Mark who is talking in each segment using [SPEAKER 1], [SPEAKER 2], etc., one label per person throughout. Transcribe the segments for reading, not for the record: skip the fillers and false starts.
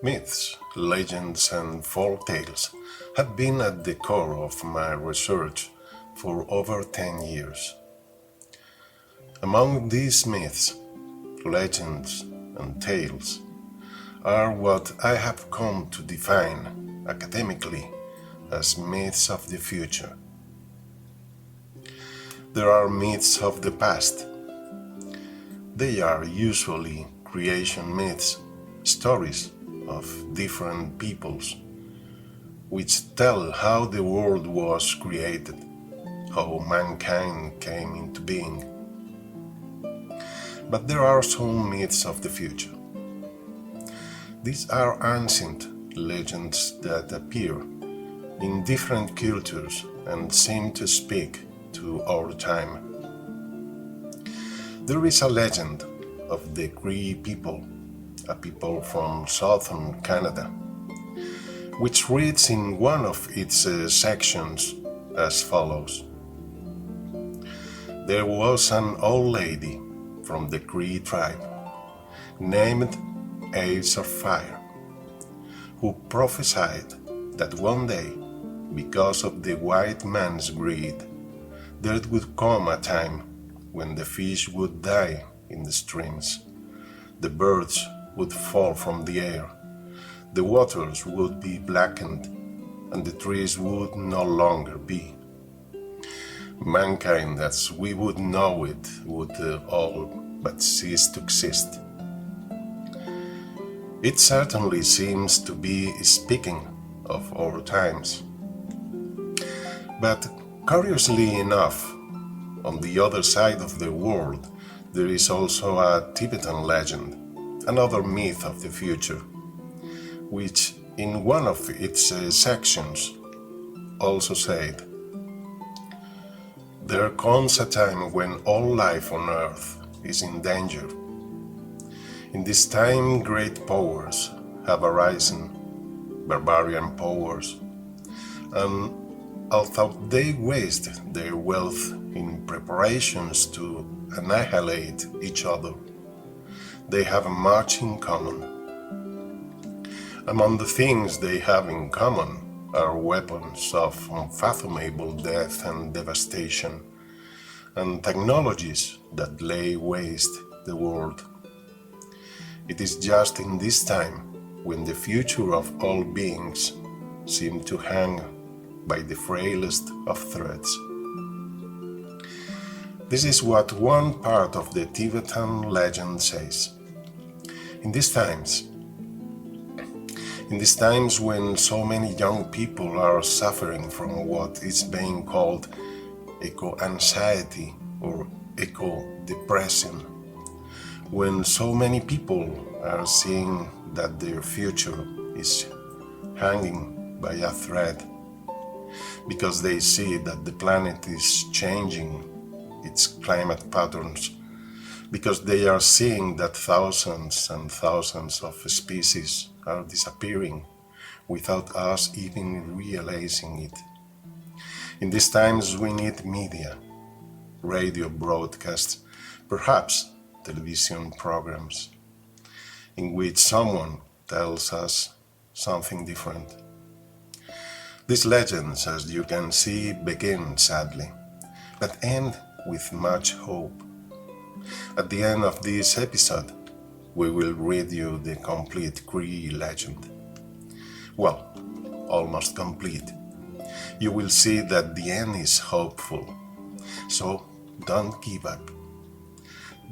[SPEAKER 1] Myths, legends and folk tales have been at the core of my research for over 10 years. Among these myths, legends and tales are what I have come to define academically as myths of the future. There are myths of the past. They are usually creation myths, stories of different peoples, which tell how the world was created, how mankind came into being. But there are some myths of the future. These are ancient legends that appear in different cultures and seem to speak to our time. There is a legend of the Cree people, a people from southern Canada, which reads in one of its sections as follows. There was an old lady from the Cree tribe named Ace of Fire, who prophesied that one day, because of the white man's greed, there would come a time when the fish would die in the streams, the birds would fall from the air, the waters would be blackened, and the trees would no longer be. Mankind as we would know it would all but cease to exist. It certainly seems to be speaking of our times. But curiously enough, on the other side of the world, there is also a Tibetan legend, another myth of the future, which in one of its sections also said, there comes a time when all life on earth is in danger. In this time great powers have arisen, barbarian powers, and although they waste their wealth in preparations to annihilate each other, they have much in common. Among the things they have in common are weapons of unfathomable death and devastation, and technologies that lay waste the world. It is just in this time when the future of all beings seems to hang by the frailest of threads. This is what one part of the Tibetan legend says. In these times when so many young people are suffering from what is being called eco-anxiety or eco-depression, when so many people are seeing that their future is hanging by a thread, because they see that the planet is changing its climate patterns, because they are seeing that thousands and thousands of species are disappearing without us even realizing it. In these times we need media, radio broadcasts, perhaps television programs, in which someone tells us something different. These legends, as you can see, begin sadly, but end with much hope. At the end of this episode, we will read you the complete Cree legend. Well, almost complete. You will see that the end is hopeful, so don't give up.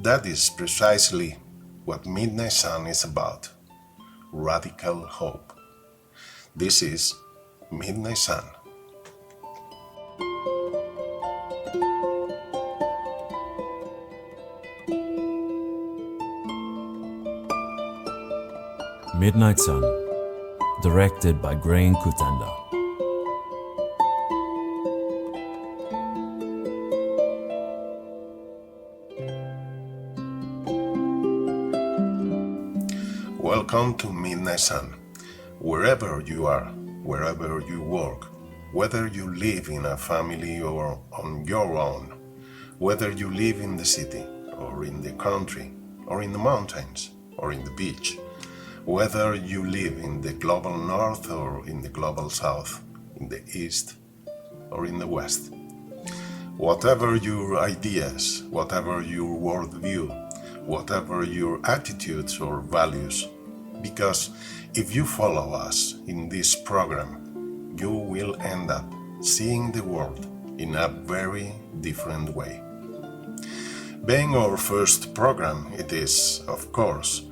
[SPEAKER 1] That is precisely what Midnight Sun is about, radical hope. This is Midnight Sun.
[SPEAKER 2] Midnight Sun, directed by Grian Cutanda.
[SPEAKER 1] Welcome to Midnight Sun. Wherever you are, wherever you work, whether you live in a family or on your own, whether you live in the city or in the country or in the mountains or in the beach, whether you live in the global north or in the global south, in the east or in the west. Whatever your ideas, whatever your worldview, whatever your attitudes or values, because if you follow us in this program, you will end up seeing the world in a very different way. Being our first program, it is, of course,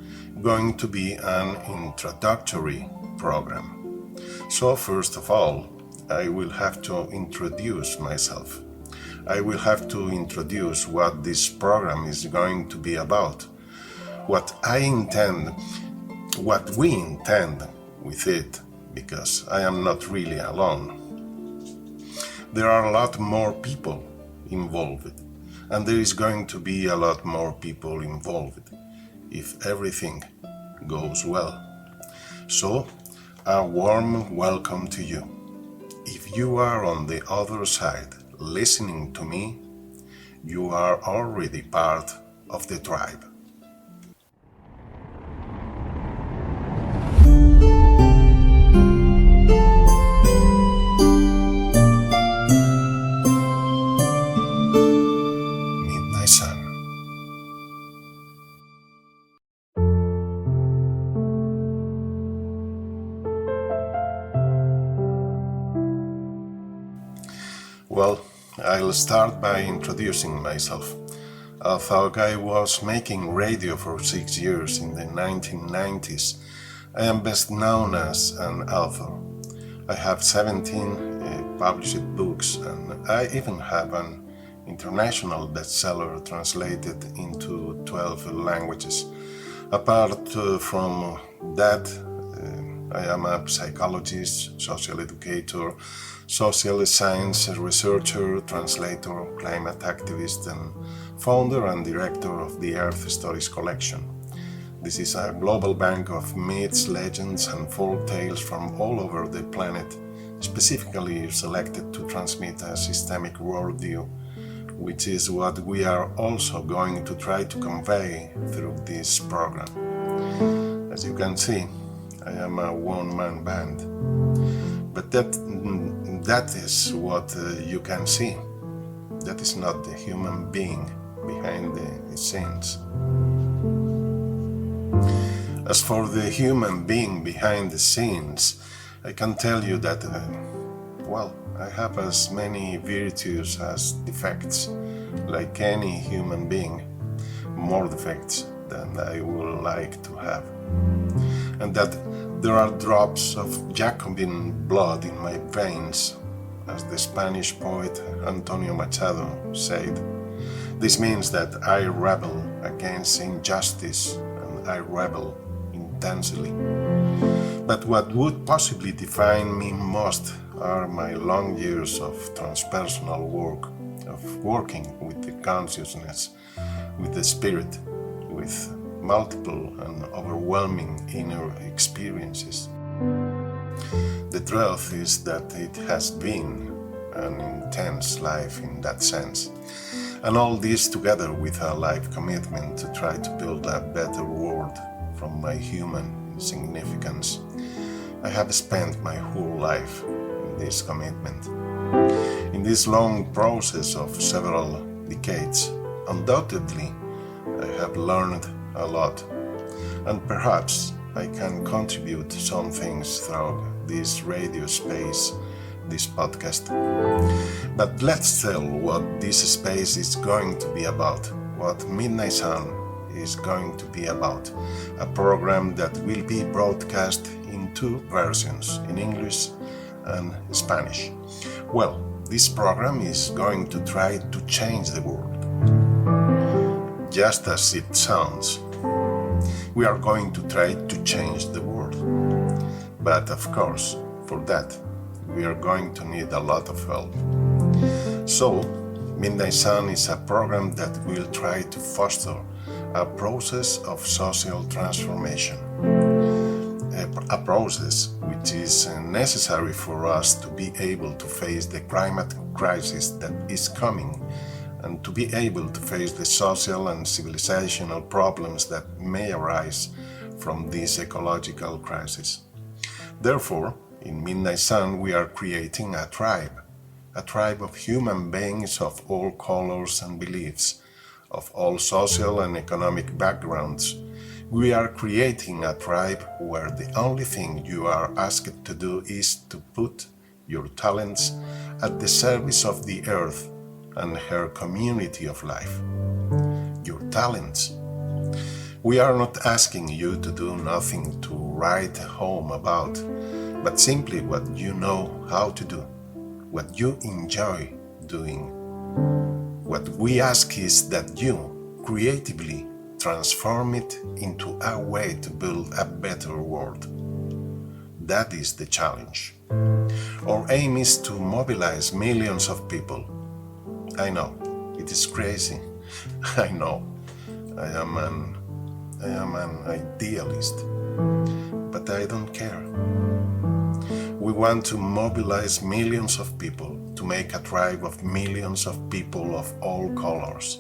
[SPEAKER 1] going to be an introductory program. So first of all, I will have to introduce myself. I will have to introduce what this program is going to be about, what we intend with it, because I am not really alone. There are a lot more people involved, and there is going to be a lot more people involved if everything goes well. So, a warm welcome to you. If you are on the other side listening to me, you are already part of the tribe. Midnight Sun. Well, I'll start by introducing myself. Although I was making radio for 6 years in the 1990s, I am best known as an author. I have 17 published books, and I even have an international bestseller translated into 12 languages. Apart from that, I am a psychologist, social educator, social science researcher, translator, climate activist, and founder and director of the Earth Stories collection. This is a global bank of myths, legends, and folk tales from all over the planet, specifically selected to transmit a systemic worldview, which is what we are also going to try to convey through this program. As you can see, I am a one-man band, but that is what you can see. That is not the human being behind the scenes. As for the human being behind the scenes, I can tell you that, I have as many virtues as defects, like any human being, more defects than I would like to have. And that there are drops of Jacobin blood in my veins, as the Spanish poet Antonio Machado said. This means that I rebel against injustice, and I rebel intensely. But what would possibly define me most are my long years of transpersonal work, of working with the consciousness, with the spirit, with multiple and overwhelming inner experiences. The truth is that it has been an intense life in that sense, and all this together with a life commitment to try to build a better world from my human significance. I have spent my whole life in this commitment. In this long process of several decades, undoubtedly, I have learned a lot, and perhaps I can contribute some things through this radio space, this podcast. But let's tell what this space is going to be about, what Midnight Sun is going to be about, a program that will be broadcast into two versions, in English and Spanish. Well, this program is going to try to change the world. Just as it sounds, we are going to try to change the world. But of course, for that, we are going to need a lot of help. So, Midnight Sun is a program that will try to foster a process of social transformation. A process which is necessary for us to be able to face the climate crisis that is coming and to be able to face the social and civilizational problems that may arise from this ecological crisis. Therefore, in Midnight Sun we are creating a tribe of human beings of all colors and beliefs, of all social and economic backgrounds. We are creating a tribe where the only thing you are asked to do is to put your talents at the service of the earth and her community of life. Your talents. We are not asking you to do nothing to write home about, but simply what you know how to do, what you enjoy doing. What we ask is that you creatively transform it into a way to build a better world. That is the challenge. Our aim is to mobilize millions of people. I know, it is crazy. I know, I am an idealist, but I don't care. We want to mobilize millions of people to make a tribe of millions of people of all colors.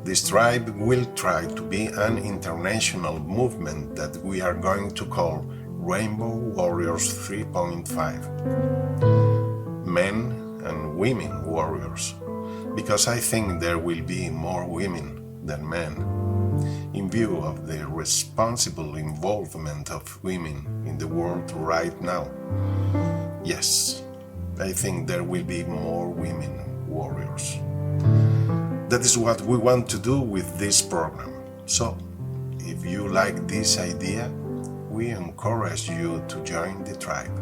[SPEAKER 1] This tribe will try to be an international movement that we are going to call Rainbow Warriors 3.5. Men and women warriors, because I think there will be more women than men, in view of the responsible involvement of women in the world right now. Yes, I think there will be more women warriors. That is what we want to do with this program. So, if you like this idea, we encourage you to join the tribe.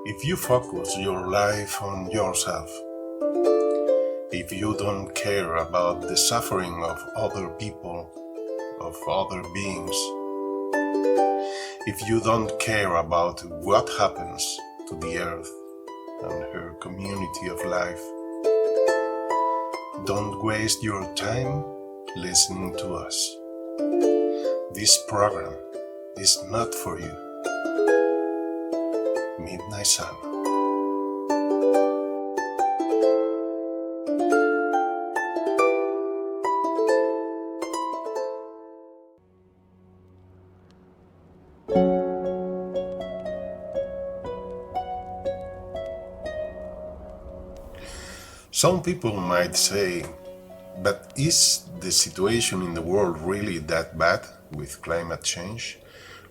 [SPEAKER 1] If you focus your life on yourself, if you don't care about the suffering of other people, of other beings, if you don't care about what happens to the earth and her community of life, don't waste your time listening to us. This program is not for you. Midnight Sun. Some people might say, but is the situation in the world really that bad with climate change,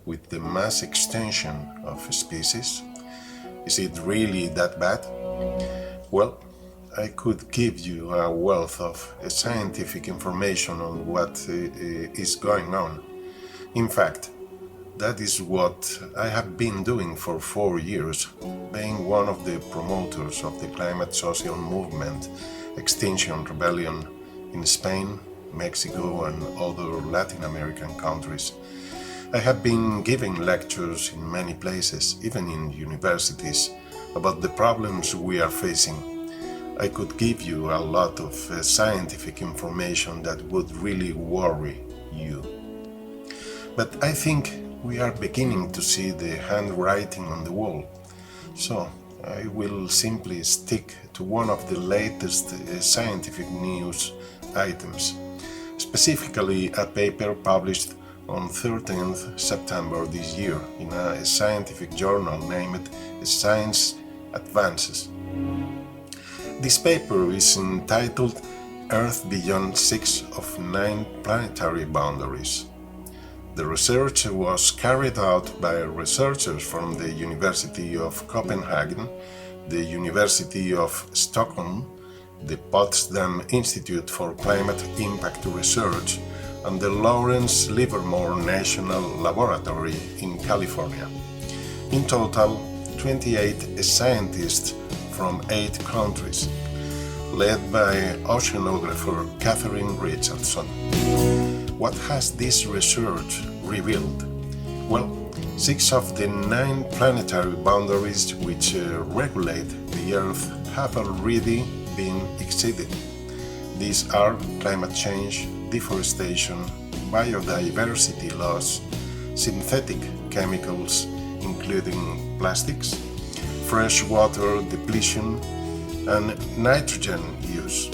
[SPEAKER 1] with the mass extinction of species? Is it really that bad? Well, I could give you a wealth of scientific information on what is going on. In fact, that is what I have been doing for 4 years, being one of the promoters of the climate social movement, Extinction Rebellion, in Spain, Mexico, and other Latin American countries. I have been giving lectures in many places, even in universities, about the problems we are facing. I could give you a lot of scientific information that would really worry you. But I think we are beginning to see the handwriting on the wall. So I will simply stick to one of the latest scientific news items, specifically a paper published on 13th September this year in a scientific journal named Science Advances. This paper is entitled Earth Beyond 6 of 9 Planetary Boundaries. The research was carried out by researchers from the University of Copenhagen, the University of Stockholm, the Potsdam Institute for Climate Impact Research, and the Lawrence Livermore National Laboratory in California. In total, 28 scientists from 8 countries, led by oceanographer Catherine Richardson. What has this research revealed? Well, 6 of the 9 planetary boundaries which regulate the Earth have already been exceeded. These are climate change, deforestation, biodiversity loss, synthetic chemicals, including plastics, freshwater depletion, and nitrogen use.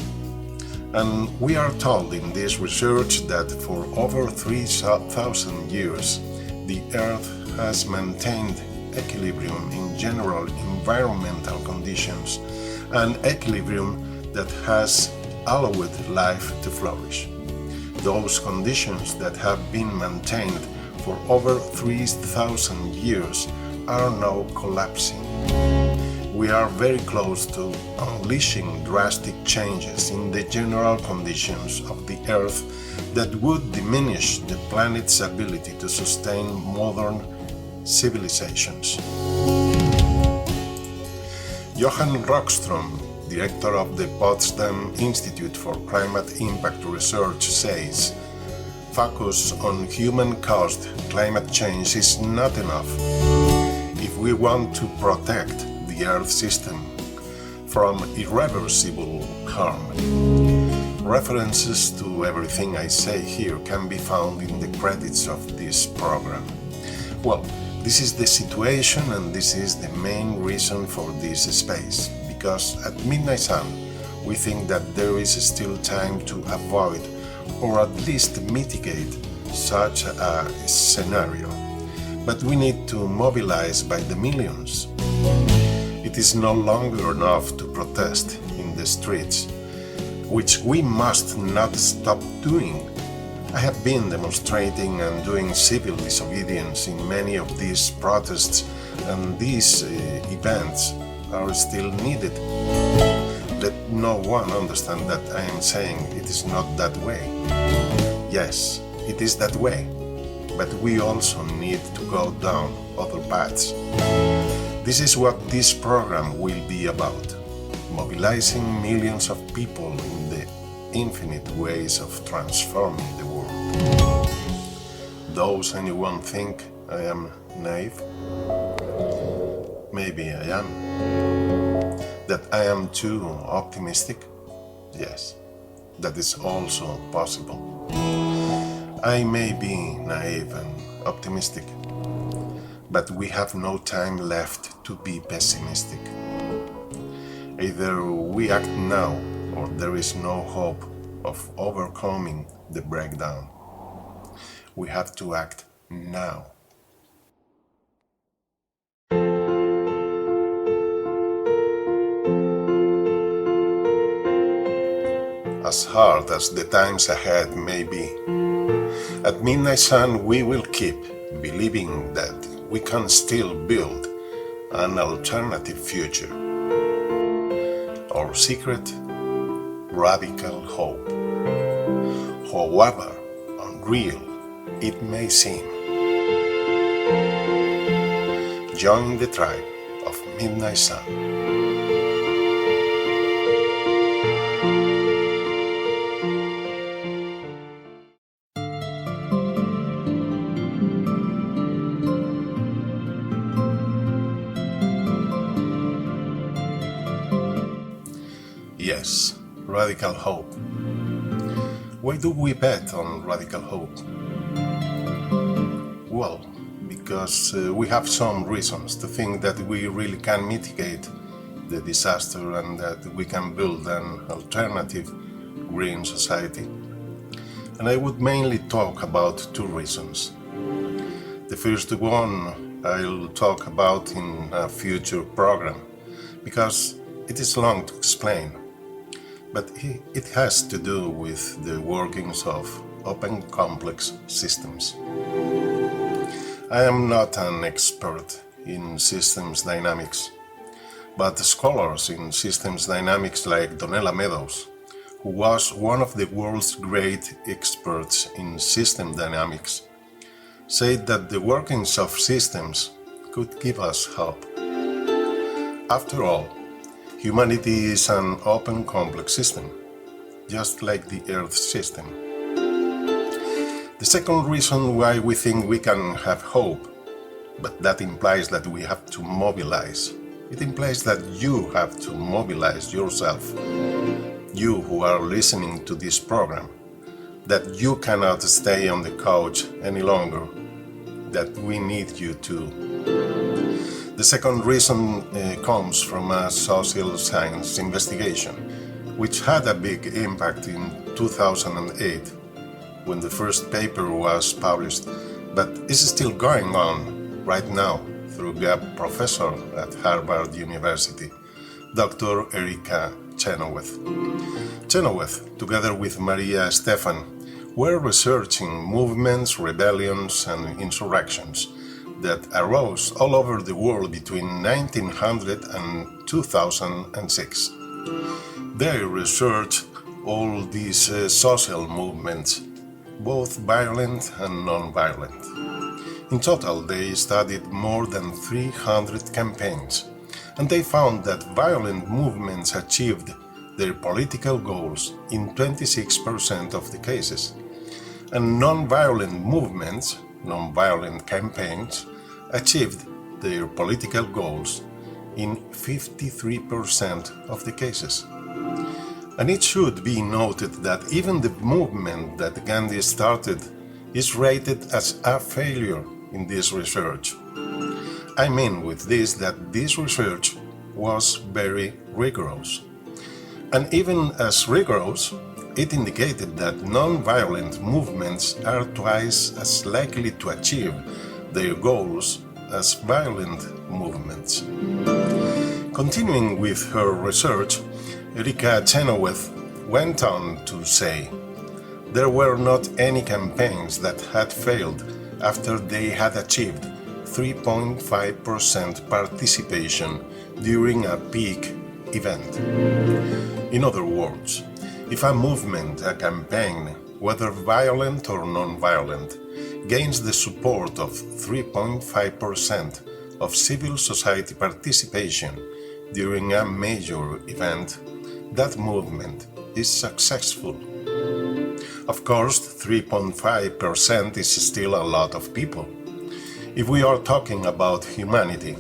[SPEAKER 1] And we are told in this research that for over 3,000 years, the Earth has maintained equilibrium in general environmental conditions, an equilibrium that has allowed life to flourish. Those conditions that have been maintained for over 3,000 years are now collapsing. We are very close to unleashing drastic changes in the general conditions of the Earth that would diminish the planet's ability to sustain modern civilizations. Johan Rockström, director of the Potsdam Institute for Climate Impact Research, says, "Focus on human-caused climate change is not enough. If we want to protect the Earth system from irreversible harm." References to everything I say here can be found in the credits of this program. Well, this is the situation, and this is the main reason for this space, because at Midnight Sun we think that there is still time to avoid or at least mitigate such a scenario. But we need to mobilize by the millions. It is no longer enough to protest in the streets, which we must not stop doing. I have been demonstrating and doing civil disobedience in many of these protests, and these events are still needed. Let no one understand that I am saying it is not that way. Yes, it is that way, but we also need to go down other paths. This is what this program will be about, mobilizing millions of people in the infinite ways of transforming the world. Does anyone think I am naive? Maybe I am. That I am too optimistic? Yes, that is also possible. I may be naive and optimistic, but we have no time left to be pessimistic. Either we act now, or there is no hope of overcoming the breakdown. We have to act now. As hard as the times ahead may be, at Midnight Sun we will keep believing that we can still build an alternative future. Our secret, radical hope. However unreal it may seem. Join the tribe of Midnight Sun. Yes, radical hope. Why do we bet on radical hope? Well, because we have some reasons to think that we really can mitigate the disaster and that we can build an alternative green society. And I would mainly talk about 2 reasons. The first one I'll talk about in a future program, because it is long to explain. But it has to do with the workings of open complex systems. I am not an expert in systems dynamics, but scholars in systems dynamics like Donella Meadows, who was one of the world's great experts in system dynamics, said that the workings of systems could give us hope. After all, humanity is an open, complex system, just like the Earth system. The second reason why we think we can have hope, but that implies that we have to mobilize. It implies that you have to mobilize yourself, you who are listening to this program, that you cannot stay on the couch any longer, that we need you to. The second reason comes from a social science investigation, which had a big impact in 2008 when the first paper was published, but is still going on right now through a professor at Harvard University, Dr. Erika Chenoweth. Chenoweth, together with Maria Stephan, were researching movements, rebellions, and insurrections that arose all over the world between 1900 and 2006. They researched all these social movements, both violent and non-violent. In total, they studied more than 300 campaigns, and they found that violent movements achieved their political goals in 26% of the cases, and non-violent movements, non-violent campaigns, achieved their political goals in 53% of the cases. And it should be noted that even the movement that Gandhi started is rated as a failure in this research. I mean with this that this research was very rigorous. And even as rigorous, it indicated that non-violent movements are twice as likely to achieve their goals as violent movements. Continuing with her research, Erika Chenoweth went on to say, there were not any campaigns that had failed after they had achieved 3.5% participation during a peak event. In other words, if a movement, a campaign, whether violent or non-violent, gains the support of 3.5% of civil society participation during a major event, that movement is successful. Of course, 3.5% is still a lot of people. If we are talking about humanity,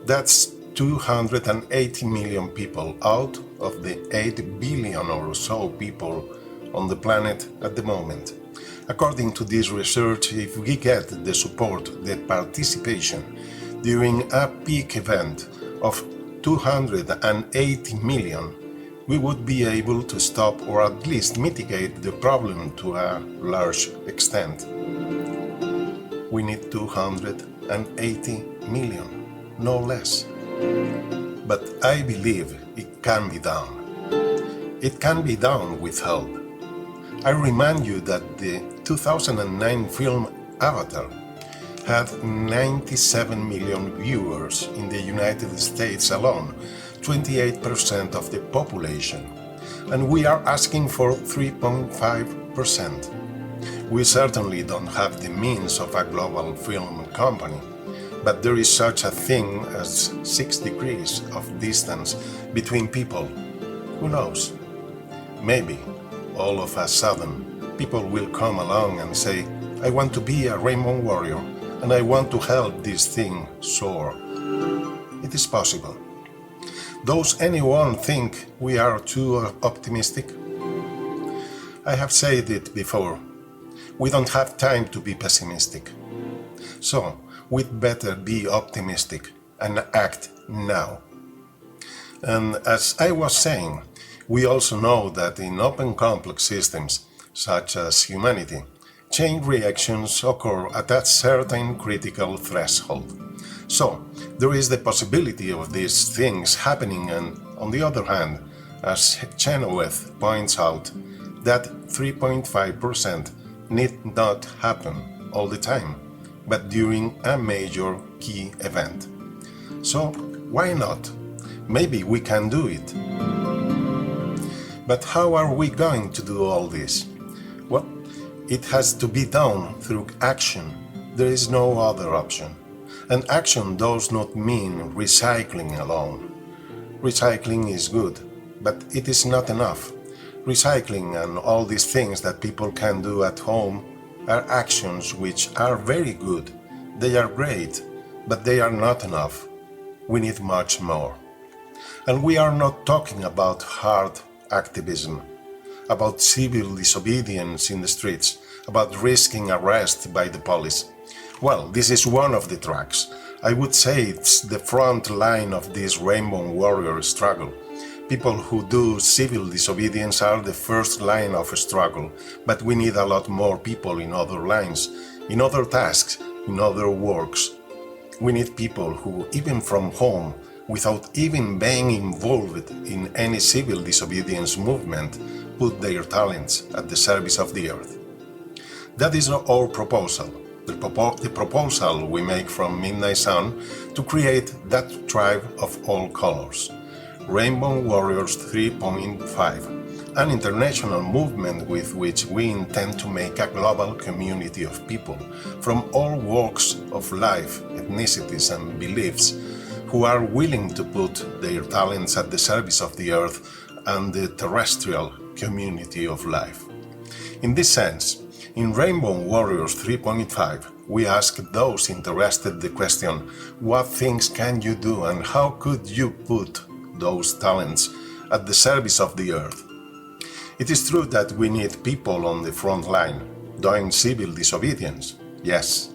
[SPEAKER 1] that's 280 million people out of the 8 billion or so people on the planet at the moment. According to this research, if we get the support, the participation during a peak event of 280 million, we would be able to stop or at least mitigate the problem to a large extent. We need 280 million, no less. But I believe it can be done. It can be done with help. I remind you that the 2009 film Avatar had 97 million viewers in the United States alone, 28% of the population, and we are asking for 3.5%. We certainly don't have the means of a global film company, but there is such a thing as 6 degrees of distance between people. Who knows? Maybe, all of a sudden, people will come along and say, I want to be a rainbow warrior, and I want to help this thing soar. It is possible. Does anyone think we are too optimistic? I have said it before. We don't have time to be pessimistic. So, we'd better be optimistic and act now. And as I was saying, we also know that in open complex systems, such as humanity, chain reactions occur at a certain critical threshold. So, there is the possibility of these things happening, and on the other hand, as Chenoweth points out, that 3.5% need not happen all the time, but during a major key event. So, why not? Maybe we can do it. But how are we going to do all this? Well, it has to be done through action. There is no other option. And action does not mean recycling alone. Recycling is good, but it is not enough. Recycling and all these things that people can do at home are actions which are very good. They are great, but they are not enough. We need much more. And we are not talking about hard activism, about civil disobedience in the streets, about risking arrest by the police. Well, this is one of the tracks. I would say it's the front line of this rainbow warrior struggle. People who do civil disobedience are the first line of struggle, but we need a lot more people in other lines, in other tasks, in other works. We need people who, even from home, without even being involved in any civil disobedience movement, put their talents at the service of the earth. That is our proposal, the proposal we make from Midnight Sun to create that tribe of all colors. Rainbow Warriors 3.5, an international movement with which we intend to make a global community of people from all walks of life, ethnicities and beliefs who are willing to put their talents at the service of the earth and the terrestrial community of life. In this sense, in Rainbow Warriors 3.5, we ask those interested the question, what things can you do and how could you put those talents at the service of the earth? It is true that we need people on the front line doing civil disobedience, yes,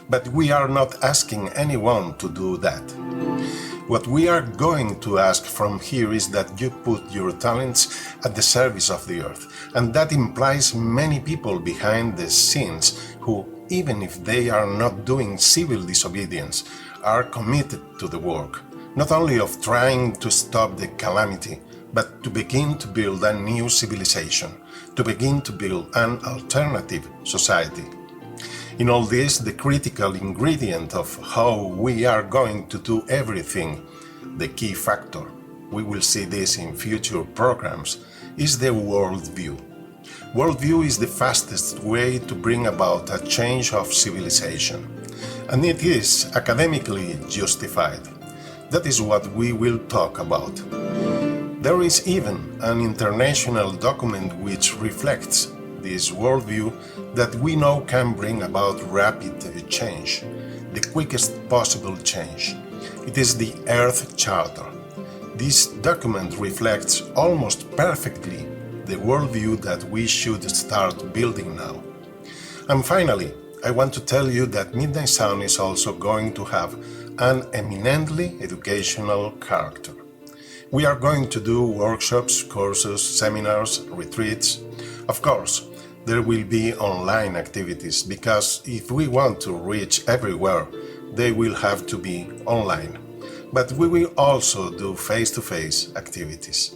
[SPEAKER 1] but we are not asking anyone to do that. What we are going to ask from here is that you put your talents at the service of the earth, and that implies many people behind the scenes who, even if they are not doing civil disobedience, are committed to the work, not only of trying to stop the calamity, but to begin to build a new civilization, to begin to build an alternative society. In all this, the critical ingredient of how we are going to do everything, the key factor, we will see this in future programs, is the worldview. Worldview is the fastest way to bring about a change of civilization, and it is academically justified. That is what we will talk about. There is even an international document which reflects this worldview that we know can bring about rapid change, the quickest possible change. It is the Earth Charter. This document reflects almost perfectly the worldview that we should start building now. And finally, I want to tell you that Midnight Sun is also going to have an eminently educational character. We are going to do workshops, courses, seminars, retreats. Of course, there will be online activities because if we want to reach everywhere, they will have to be online. But we will also do face-to-face activities.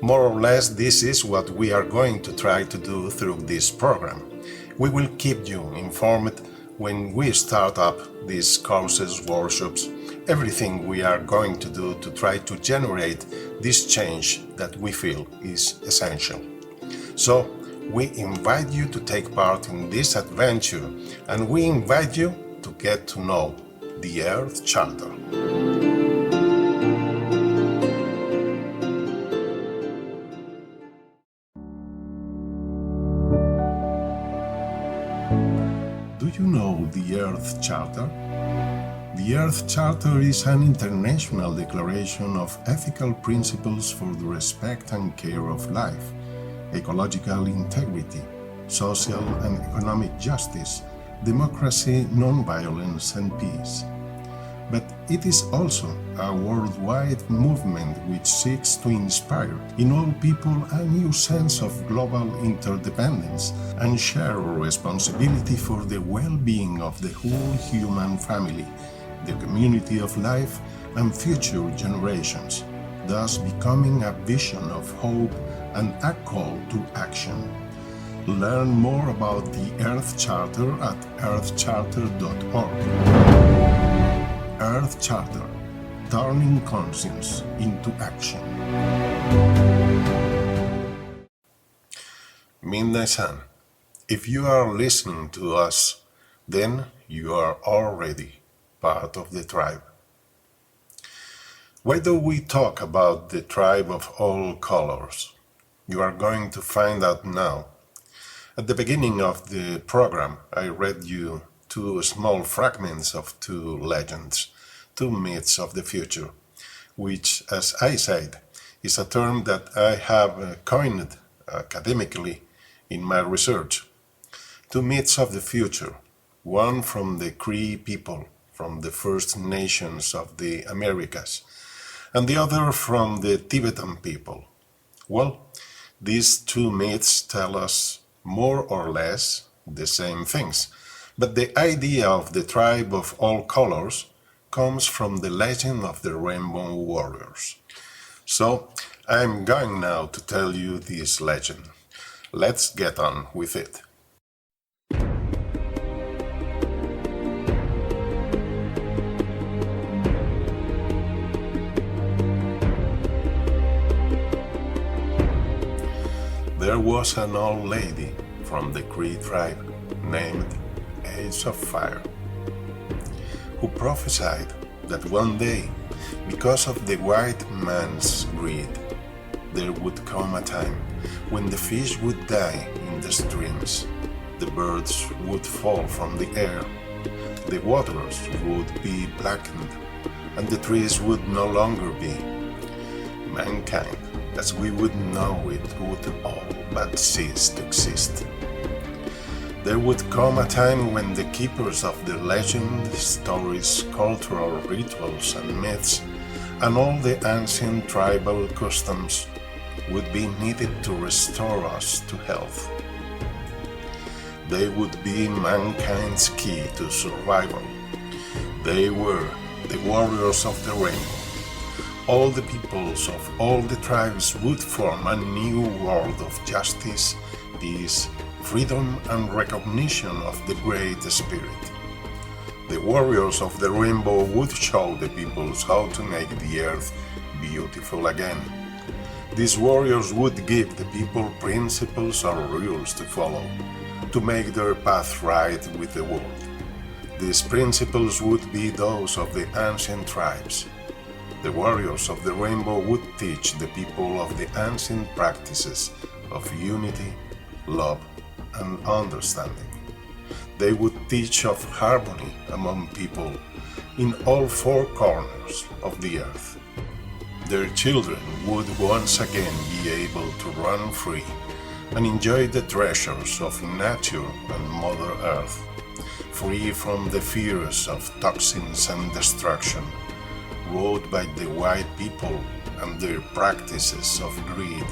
[SPEAKER 1] More or less, this is what we are going to try to do through this program. We will keep you informed when we start up these courses, workshops, everything we are going to do to try to generate this change that we feel is essential. So, we invite you to take part in this adventure, and we invite you to get to know the Earth Charter. Do you know the Earth Charter? The Earth Charter is an international declaration of ethical principles for the respect and care of life, ecological integrity, social and economic justice, democracy, nonviolence, and peace. But it is also a worldwide movement which seeks to inspire in all people a new sense of global interdependence and share responsibility for the well-being of the whole human family, the community of life, and future generations, thus becoming a vision of hope and a call to action. Learn more about the Earth Charter at earthcharter.org. Earth Charter, turning conscience into action. my son, if you are listening to us, then you are already part of the tribe. Why do we talk about the tribe of all colors? You are going to find out now. At the beginning of the program, I read you two small fragments of two legends, two myths of the future, which, as I said, is a term that I have coined academically in my research. Two myths of the future, one from the Cree people, from the First Nations of the Americas, and the other from the Tibetan people. Well, these two myths tell us more or less the same things, but the idea of the tribe of all colors comes from the legend of the Rainbow Warriors. So, I'm going now to tell you this legend. Let's get on with it. There was an old lady from the Cree tribe named Age of Fire, who prophesied that one day, because of the white man's greed, there would come a time when the fish would die in the streams, the birds would fall from the air, the waters would be blackened, and the trees would no longer be. Mankind, as we would know it, would all but cease to exist. There would come a time when the keepers of the legend, stories, cultural rituals and myths, and all the ancient tribal customs would be needed to restore us to health. They would be mankind's key to survival. They were the warriors of the rainbow. All the peoples of all the tribes would form a new world of justice, peace, freedom, and recognition of the Great Spirit. The warriors of the rainbow would show the peoples how to make the earth beautiful again. These warriors would give the people principles or rules to follow, to make their path right with the world. These principles would be those of the ancient tribes. The warriors of the rainbow would teach the people of the ancient practices of unity, love, and understanding. They would teach of harmony among people in all four corners of the earth. Their children would once again be able to run free and enjoy the treasures of nature and Mother Earth, free from the fears of toxins and destruction wrought by the white people and their practices of greed.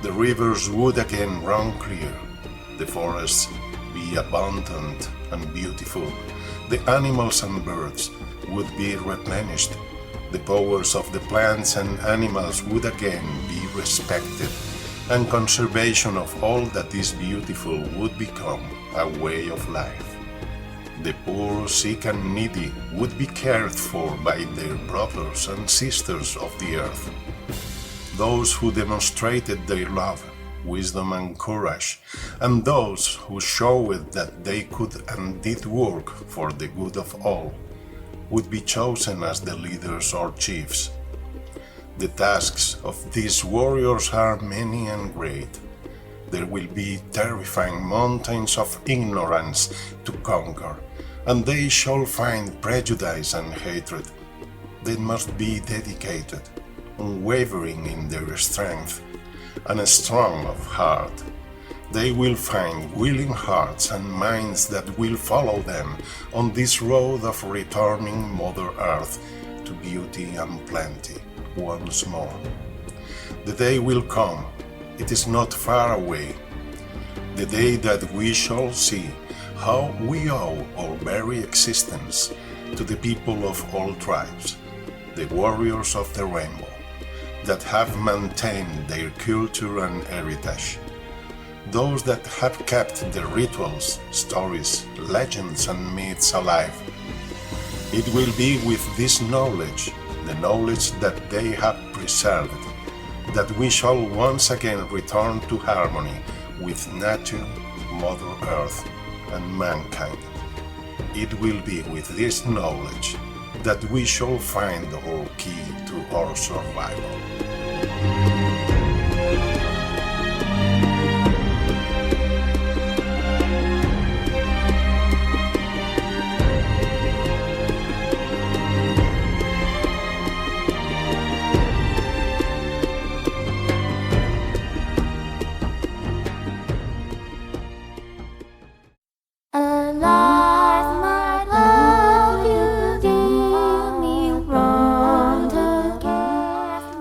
[SPEAKER 1] The rivers would again run clear, the forests be abundant and beautiful, the animals and birds would be replenished, the powers of the plants and animals would again be respected, and conservation of all that is beautiful would become a way of life. The poor, sick, and needy would be cared for by their brothers and sisters of the earth. Those who demonstrated their love, wisdom, and courage, and those who showed that they could and did work for the good of all, would be chosen as the leaders or chiefs. The tasks of these warriors are many and great. There will be terrifying mountains of ignorance to conquer, and they shall find prejudice and hatred. They must be dedicated, unwavering in their strength, and strong of heart. They will find willing hearts and minds that will follow them on this road of returning Mother Earth to beauty and plenty once more. The day will come, it is not far away, the day that we shall see how we owe our very existence to the people of all tribes, the warriors of the rainbow, that have maintained their culture and heritage, those that have kept the rituals, stories, legends, and myths alive. It will be with this knowledge, the knowledge that they have preserved, that we shall once again return to harmony with nature, Mother Earth, and mankind. It will be with this knowledge that we shall find our key to our survival.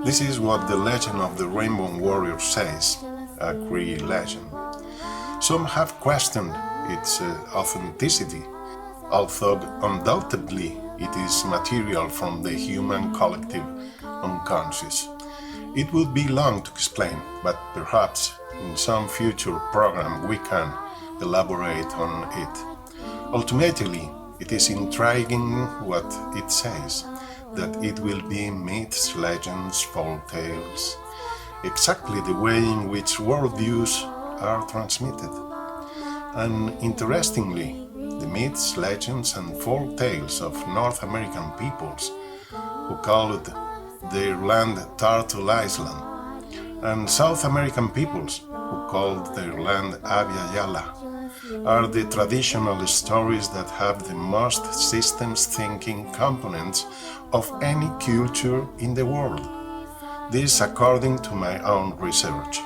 [SPEAKER 1] This is what the legend of the Rainbow Warrior says, a Cree legend. Some have questioned its authenticity, although undoubtedly it is material from the human collective unconscious. It would be long to explain, but perhaps in some future program we can elaborate on it. Ultimately, it is intriguing what it says, that it will be myths, legends, folk tales, exactly the way in which worldviews are transmitted. And interestingly, the myths, legends, and folk tales of North American peoples who called their land Turtle Island, and South American peoples who called their land Abya Yala, are the traditional stories that have the most systems thinking components of any culture in the world. This according to my own research.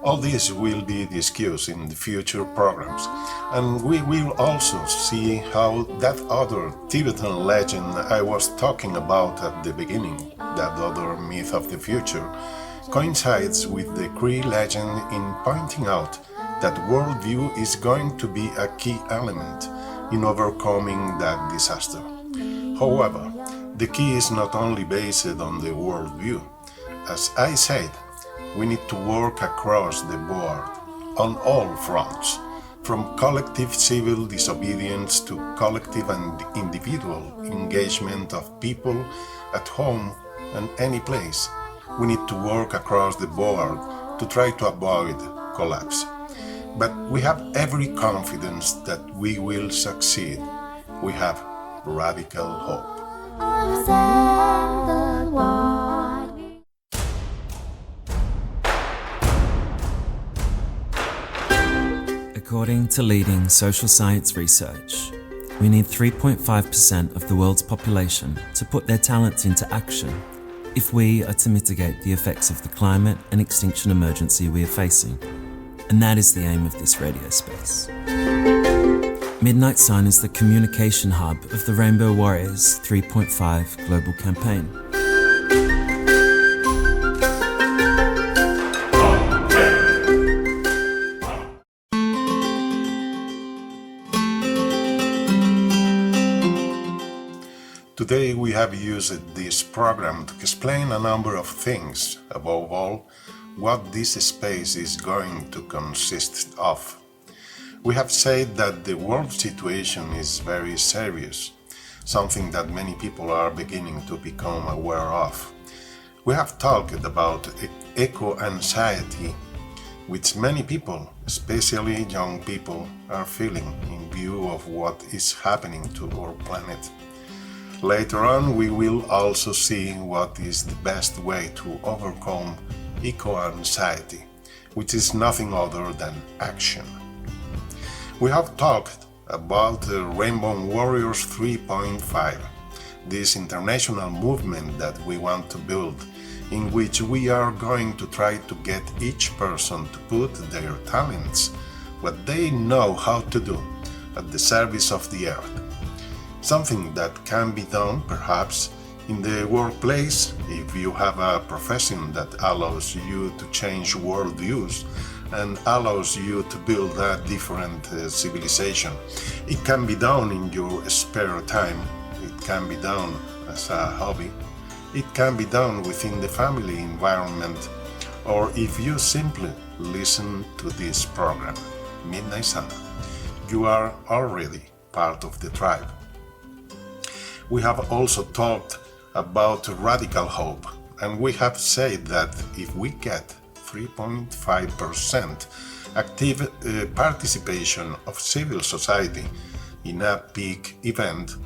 [SPEAKER 1] All this will be discussed in the future programs, and we will also see how that other Tibetan legend I was talking about at the beginning, that other myth of the future, coincides with the Cree legend in pointing out that worldview is going to be a key element in overcoming that disaster. However, the key is not only based on the worldview. As I said, we need to work across the board, on all fronts, from collective civil disobedience to collective and individual engagement of people at home and any place. We need to work across the board to try to avoid collapse. But we have every confidence that we will succeed. We have radical hope.
[SPEAKER 2] According to leading social science research, we need 3.5% of the world's population to put their talents into action if we are to mitigate the effects of the climate and extinction emergency we are facing. And that is the aim of this radio space. Midnight Sun is the communication hub of the Rainbow Warriors 3.5 global campaign.
[SPEAKER 1] Today we have used this program to explain a number of things, above all, what this space is going to consist of. We have said that the world situation is very serious, something that many people are beginning to become aware of. We have talked about eco-anxiety, which many people, especially young people, are feeling in view of what is happening to our planet. Later on, we will also see what is the best way to overcome eco-anxiety, which is nothing other than action. We have talked about the Rainbow Warriors 3.5, this international movement that we want to build, in which we are going to try to get each person to put their talents, what they know how to do, at the service of the earth. Something that can be done, perhaps, in the workplace, if you have a profession that allows you to change worldviews and allows you to build a different civilization. It can be done in your spare time. It can be done as a hobby. It can be done within the family environment, or if you simply listen to this program, Midnight Sun, you are already part of the tribe. We have also talked about radical hope, and we have said that if we get 3.5% active participation of civil society in a peak event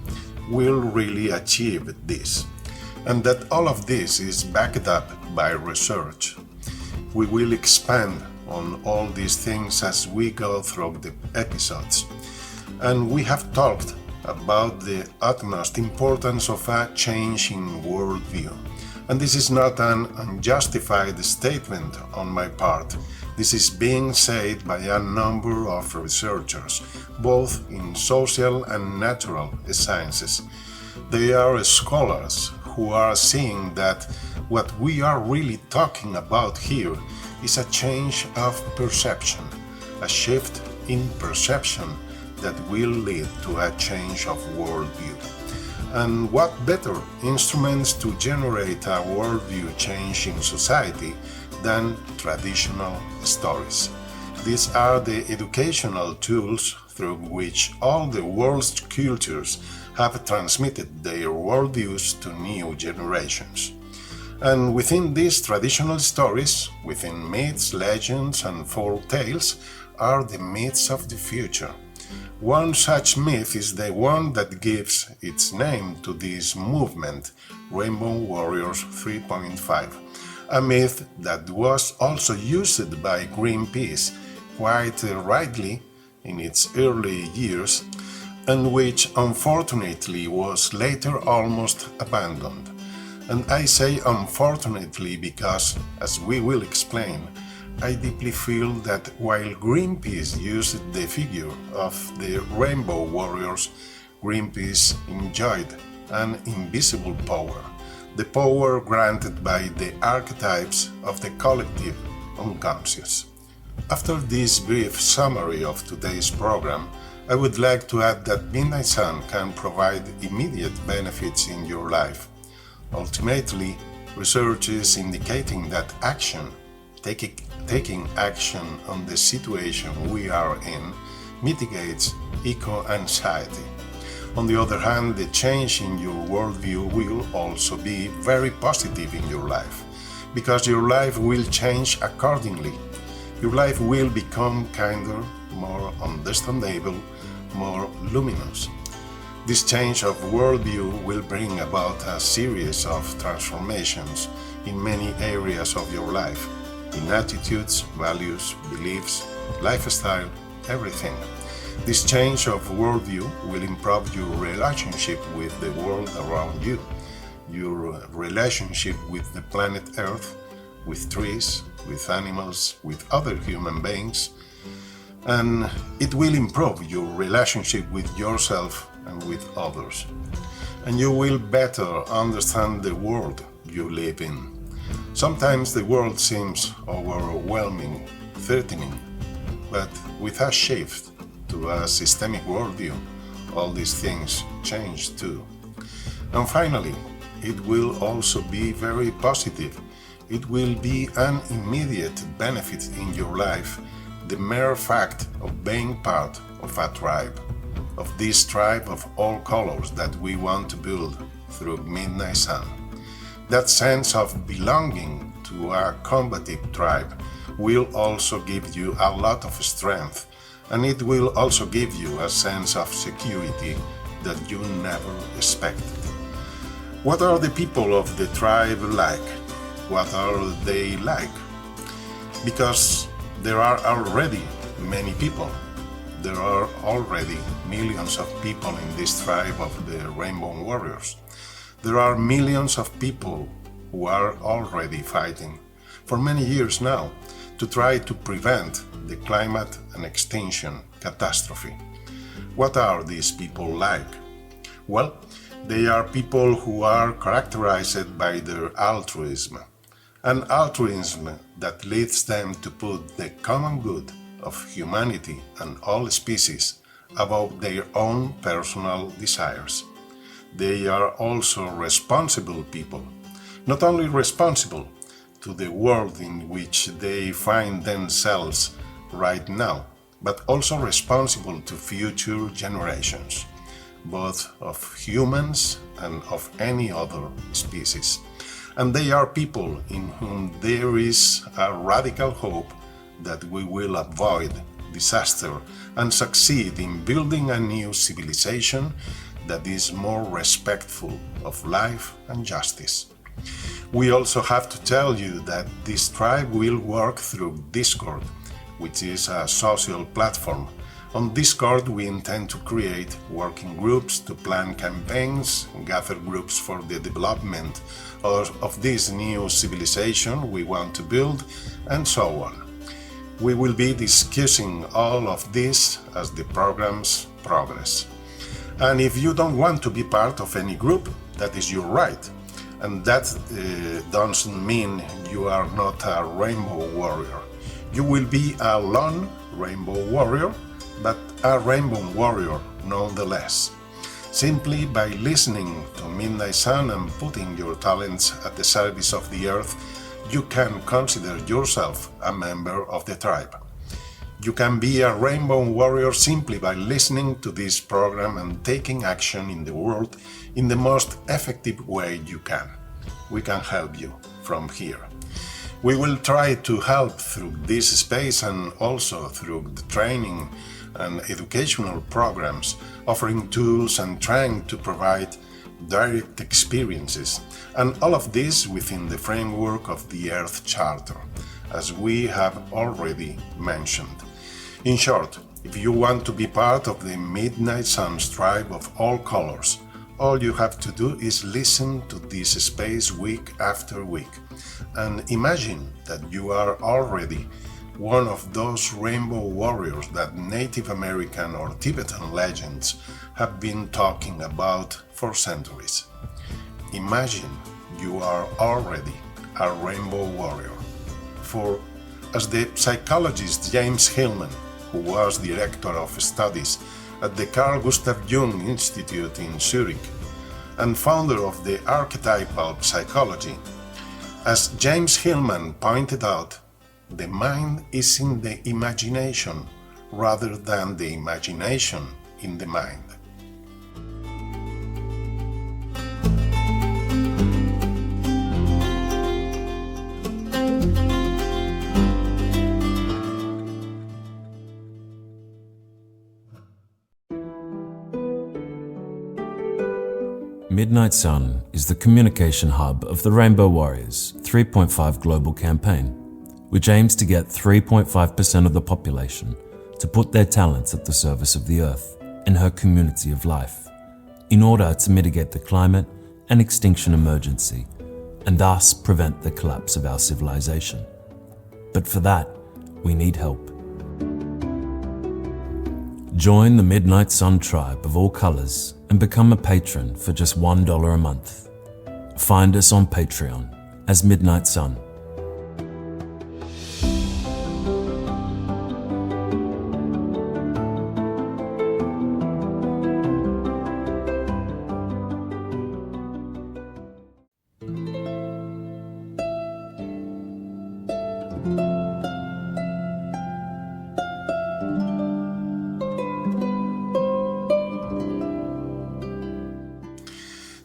[SPEAKER 1] will really achieve this, and that all of this is backed up by research. We will expand on all these things as we go through the episodes, and we have talked about the utmost importance of a change in worldview. And this is not an unjustified statement on my part. This is being said by a number of researchers, both in social and natural sciences. They are scholars who are seeing that what we are really talking about here is a change of perception, a shift in perception that will lead to a change of worldview. And what better instruments to generate a worldview change in society than traditional stories? These are the educational tools through which all the world's cultures have transmitted their worldviews to new generations. And within these traditional stories, within myths, legends, and folk tales, are the myths of the future. One such myth is the one that gives its name to this movement, Rainbow Warriors 3.5, a myth that was also used by Greenpeace quite rightly in its early years, and which unfortunately was later almost abandoned. And I say unfortunately because, as we will explain, I deeply feel that while Greenpeace used the figure of the Rainbow Warriors, Greenpeace enjoyed an invisible power, the power granted by the archetypes of the collective unconscious. After this brief summary of today's program, I would like to add that Midnight Sun can provide immediate benefits in your life. Ultimately, research is indicating that taking action on the situation we are in mitigates eco-anxiety. On the other hand, the change in your worldview will also be very positive in your life, because your life will change accordingly. Your life will become kinder, more understandable, more luminous. This change of worldview will bring about a series of transformations in many areas of your life, in attitudes, values, beliefs, lifestyle, everything. This change of worldview will improve your relationship with the world around you, your relationship with the planet Earth, with trees, with animals, with other human beings, and it will improve your relationship with yourself and with others. And you will better understand the world you live in. Sometimes the world seems overwhelming, threatening, but with a shift to a systemic worldview, all these things change too. And finally, it will also be very positive. It will be an immediate benefit in your life, the mere fact of being part of a tribe, of this tribe of all colors that we want to build through Midnight Sun. That sense of belonging to a combative tribe will also give you a lot of strength, and it will also give you a sense of security that you never expected. What are the people of the tribe like? What are they like? Because there are already many people. There are already millions of people in this tribe of the Rainbow Warriors. There are millions of people who are already fighting for many years now to try to prevent the climate and extinction catastrophe. What are these people like? Well, they are people who are characterized by their altruism, an altruism that leads them to put the common good of humanity and all species above their own personal desires. They are also responsible people, not only responsible to the world in which they find themselves right now, but also responsible to future generations, both of humans and of any other species. And they are people in whom there is a radical hope that we will avoid disaster and succeed in building a new civilization that is more respectful of life and justice. We also have to tell you that this tribe will work through Discord, which is a social platform. On Discord, we intend to create working groups to plan campaigns, gather groups for the development of this new civilization we want to build, and so on. We will be discussing all of this as the programs progress. And if you don't want to be part of any group, that is your right. And that doesn't mean you are not a rainbow warrior. You will be a lone rainbow warrior, but a rainbow warrior nonetheless. Simply by listening to Midnight Sun and putting your talents at the service of the earth, you can consider yourself a member of the tribe. You can be a rainbow warrior simply by listening to this program and taking action in the world in the most effective way you can. We can help you from here. We will try to help through this space and also through the training and educational programs, offering tools and trying to provide direct experiences, and all of this within the framework of the Earth Charter, as we have already mentioned. In short, if you want to be part of the Midnight Sun's tribe of all colors, all you have to do is listen to this space week after week, and imagine that you are already one of those rainbow warriors that Native American or Tibetan legends have been talking about for centuries. Imagine you are already a rainbow warrior. For, as the psychologist James Hillman, who was director of studies at the Carl Gustav Jung Institute in Zurich and founder of the Archetypal psychology, as James Hillman pointed out, the mind is in the imagination rather than the imagination in the mind.
[SPEAKER 2] Midnight Sun is the communication hub of the Rainbow Warriors 3.5 global campaign, which aims to get 3.5% of the population to put their talents at the service of the Earth and her community of life, in order to mitigate the climate and extinction emergency, and thus prevent the collapse of our civilization. But for that, we need help. Join the Midnight Sun tribe of all colors and become a patron for just $1 a month. Find us on Patrion as Midnight Sun.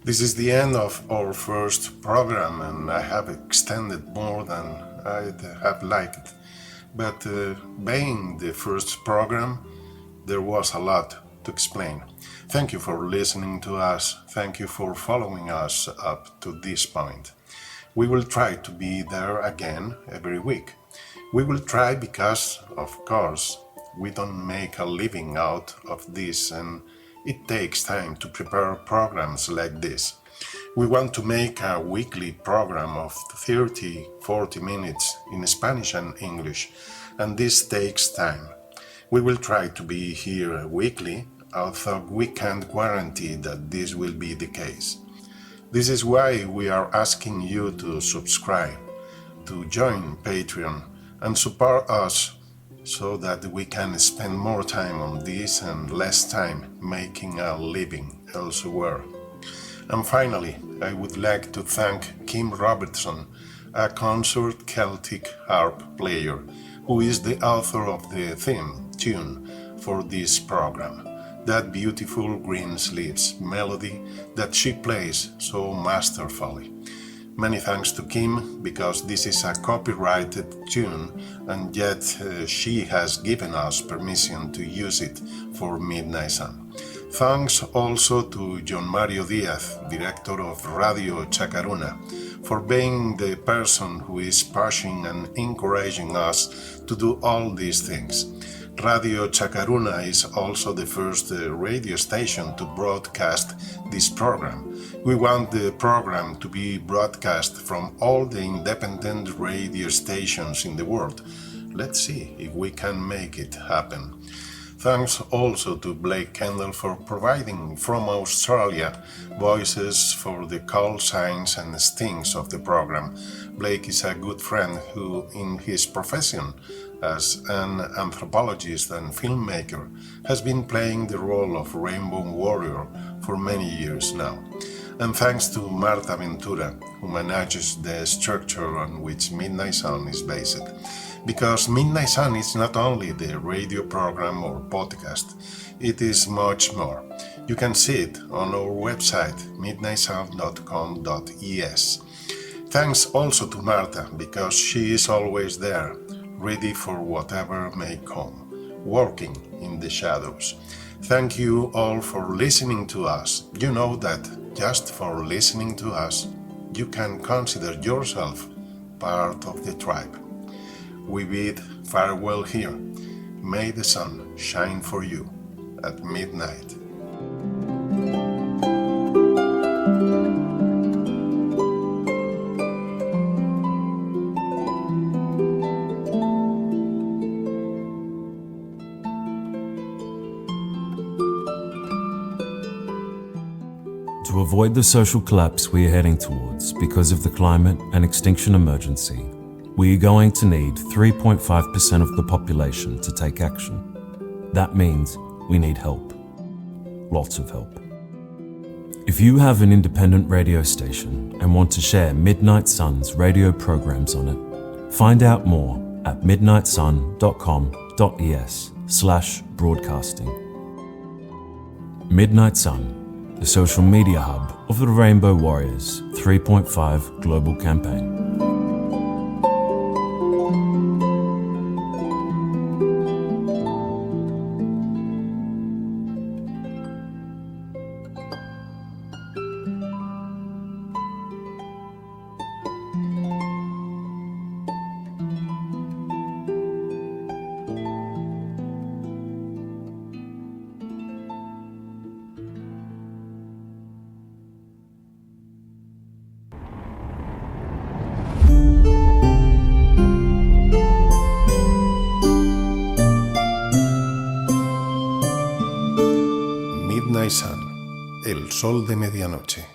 [SPEAKER 1] This is the end of our first program, and I have extended more than I'd have liked. But being the first program, there was a lot to explain. Thank you for listening to us. Thank you for following us up to this point. We will try to be there again every week. We will try because, of course, we don't make a living out of this, and it takes time to prepare programs like this. We want to make a weekly program of 30-40 minutes in Spanish and English, and this takes time. We will try to be here weekly, although we can't guarantee that this will be the case. This is why we are asking you to subscribe, to join Patreon, and support us so that we can spend more time on this and less time making a living elsewhere. And finally, I would like to thank Kim Robertson, a concert Celtic harp player, who is the author of the theme tune for this program, that beautiful Greensleeves melody that she plays so masterfully. Many thanks to Kim, because this is a copyrighted tune, and yet she has given us permission to use it for Midnight Sun. Thanks also to John Mario Diaz, director of Radio Chakaruna, for being the person who is pushing and encouraging us to do all these things. Radio Chakaruna is also the first radio station to broadcast this program. We want the program to be broadcast from all the independent radio stations in the world. Let's see if we can make it happen. Thanks also to Blake Kendall for providing from Australia voices for the call signs and stings of the program. Blake is a good friend who, in his profession as an anthropologist and filmmaker, has been playing the role of Rainbow Warrior for many years now. And thanks to Marta Ventura, who manages the structure on which Midnight Sun is based. Because Midnight Sun is not only the radio program or podcast, it is much more. You can see it on our website, midnightsun.com.es. Thanks also to Marta, because she is always there, ready for whatever may come, working in the shadows. Thank you all for listening to us. You know that just for listening to us, you can consider yourself part of the tribe. We bid farewell here. May the sun shine for you at midnight.
[SPEAKER 2] To avoid the social collapse we are heading towards because of the climate and extinction emergency, we are going to need 3.5% of the population to take action. That means we need help. Lots of help. If you have an independent radio station and want to share Midnight Sun's radio programs on it, find out more at midnightsun.com.es/broadcasting. Midnight Sun, the social media hub of the Rainbow Warriors 3.5 global campaign.
[SPEAKER 1] Midnight Sun, el sol de medianoche.